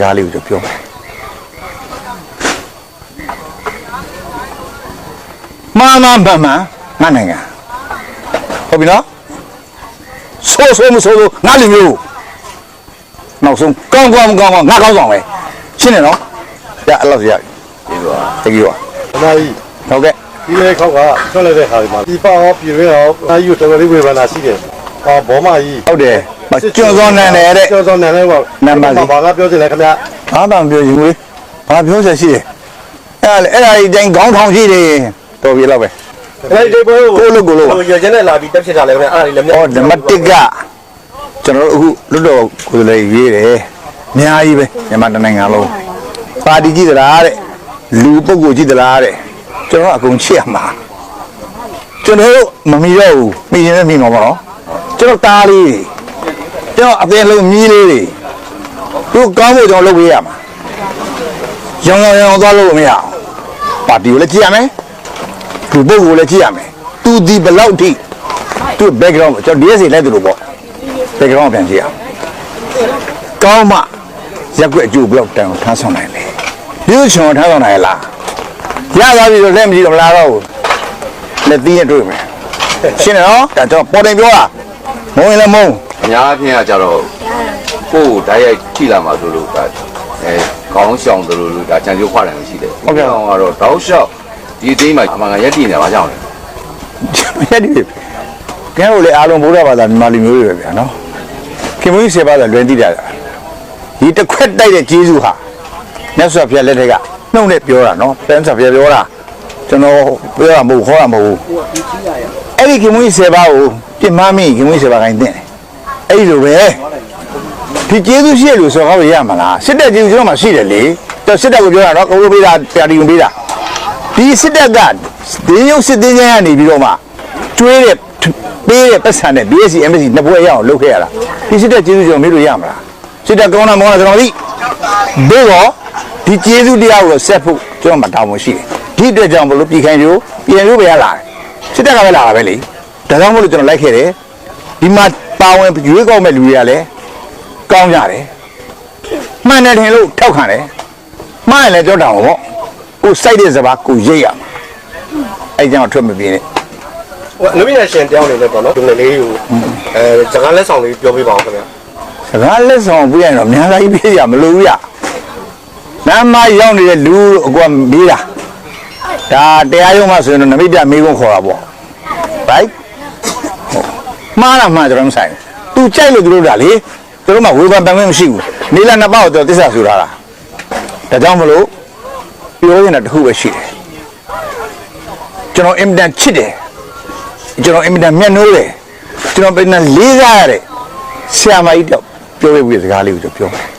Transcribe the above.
ကားလေးကိုပြောမယ်မှန်ငါနိုင်ငံဟုတ်ပြီနော်ဆိုးမဆိုးငါလူမျိုးနောက်ဆုံးကောင်းငါကောင်းဆောင်ပဲရှင်းနေနော်ရအဲ့လောက်ရပြီပါတကယ်ပါအမကြီးဟုတ်ကဲ့ဒီလေခောက်ကဆွလိုက်တဲ့ခါဒီမှာဒီပါဟောပြည်ရင်းဟောအယူတော်လေးဝေဘာနာရှိတယ်ဟောဘောမကြီးဟုတ်တယ်ကျော်စောနန်တယ်တဲ့ကျော်စောနန်လည်းပေါ့နံပါတ်ဘာကပြောချင်လဲခင်ဗျာဘာမှမပြောရင်ဘူးဘာပြောချက်ရှိတယ်အဲ့ဒါဒီတိုင်းခေါင်းထောင်ရှိတယ်တော်ပြီလောက်ပဲအဲ့ဒီဘိုးကိုလို့ရကျင်းနဲ့လာပြီးတက်ဖြစ်တာလဲခင်ဗျာအဲ့ဒါလေးလည်းနံပါတ်1ကကျွန်တော်တို့အခုလွတ်တော်ကိုယ်လေးရေးတယ်အများကြီးပဲမြန်မာနိုင်ငံလုံးပါတီကြည့်သလားတဲ့လူပုဂ္ဂိုလ်ကြည့်သလားတဲ့ကျွန်တော်အကုန်ချစ်ရမှာကျွန်တော်တို့မမီတော့ဘူးမိရင်လည်းမိမှာပေါ့နော်ကျွန်တော်တားလေးကျွန်တော်အသေးလုံးမြီးလေးတွေသူကောင်းဖို့ကျွန်တော်လုပ်ပေးရမှာရောင်သွားလို့မရအောင်ပါတီကိုလည်းကြည့်ရမယ်သူပုဂ္ဂိုလ်လည်းကြည့်ရမယ်သူဒီဘလောက်ထိသူ background ကျွန်တော် DSA လိုက်တယ်လို့ပေါ့ background ပြန်ကြည့်ရအောင်ကောင်းမှရက်ွက်အကျိုးဘလောက်တန်အောင်ထမ်းဆောင်နိုင်လေဒီချွန်ထမ်းဆောင်နိုင်လားရသွားပြီဆိုလက်မကြည့်တော့မလားတော့လက်သီးနဲ့တွေ့မယ်ရှင်းတယ်နော်ဒါကျွန်တော်ပေါ်တင်ပြောတာမုံရင်လည်းမုံအများအပြားကြတော့ကိုယ်ဓာတ်ရိုက်ကြည့်လာမှာဆိုလို့ခေါင်းရှောင်တယ်လို့ဒါကြံကြိုးခွာတယ်ရှိတယ်ဟုတ်ကဲ့အောင်ကတော့တောက်လျှောက်ဒီအသိမှအမှန်ကရက်တည်နေပါကြောင်းလေရက်တည်ကဲလို့လေအားလုံးဘုရားဘာသာမြန်မာလူမျိုးတွေပဲဗျာနော်ခင်မွေးစေပါဆိုလွယ်တည်တာဒီတစ်ခွက်တိုက်တဲ့ကျေးဇူးဟာမြတ်စွာဘုရားလက်ထက်ကနှုတ်နဲ့ပြောတာနော်ပန်းစွာဘုရားပြောတာကျွန်တော်ပြောတာမဟုတ်ခေါ်တာမဟုတ်ဘူးအဲ့ဒီခင်မွေးစေပါကိုပြင်မမင်းခင်မွေးစေပါခိုင်းတဲ့အဲ့ဒီလိုပဲဒီကျေးဇူးရှိရလို့ဆိုတော့ရမှာလားစစ်တပ်ကျေးဇူးကျွန်တော်မှရှိတယ်လေတော့စစ်တပ်ကိုပြောတာနော်ကိုလိုပေးတာပြတီုံပေးတာဒီစစ်တပ်ကဒီရုပ်စစ်သေးချမ်းကနေပြီးတော့မှကျွေးတဲ့ပေးတဲ့ပတ်စံနဲ့ BSC MSC နှစ်ဘွဲရအောင်လုပ်ခဲ့ရတာဒီစစ်တပ်ကျေးဇူးကျွန်တော်မေးလို့ရမှာလားစစ်တပ်ကောင်းတာမောင်းတာကျွန်တော်သိဘို့တော့ဒီကျေးဇူးတရားကိုဆက်ဖို့ကျွန်တော်မှတောင်းဖို့ရှိတယ်ဒီအတွက်ကြောင့်ဘလို့ပြည်ခိုင်မျိုးပဲရလာတယ်စစ်တပ်ကပဲလာတာပဲလေဒါကြောင့်မို့လို့ကျွန်တော်လိုက်ခဲ့တယ်ဒီမှာပါဝင်ရွေးကောက်မဲ့လူတွေကလည်းကောင်းကြတယ်မှန်တယ်ထင်လို့ထောက်ခံတယ်မှားရင်လည်းကြောက်တာပေါ့ကိုစိုက်တဲ့စပါးကိုရိတ်ရမှာအဲ့ကြောင့်ထွက်မပြေးနဲ့ဟိုလူမြင့်ရှင်တောင်းနေတယ်ပေါ့နော်ဒီနေ့လေးကိုစကားလက်ဆောင်လေးပြောပြပါဦးခင်ဗျာစကားလက်ဆောင်ပြရရင်တော့များသားကြီးပြေးရမလို့ရလမ်းမရောက်နေတဲ့လူအကွာမေးတာဒါတရားရုံးမှာဆိုရင်တော့နမိတ်ပြမေးခွန်းခေါ်တာပေါ့ right မှားတာမှကျွန်တော်မဆိုင်သူကြိုက်လို့သူတို့တာလေသူတို့မှဝေဖန်ပန်ခွင့်မရှိဘူးနေလာနှစ်ပေါက်တော့တစ္ဆာဆိုထားတာဒါကြောင့်မလို့ပြောရင်တော့တခုပဲရှိတယ်ကျွန်တော်အင်မတန်ချစ်တယ်ကျွန်တော်အင်မတန်မျက်နှိုးတယ်ကျွန်တော်ပြန်လေးစားရတဲ့ဆရာမကြီးတော့ပြောပြပြီးစကားလေးကိုပြောမယ်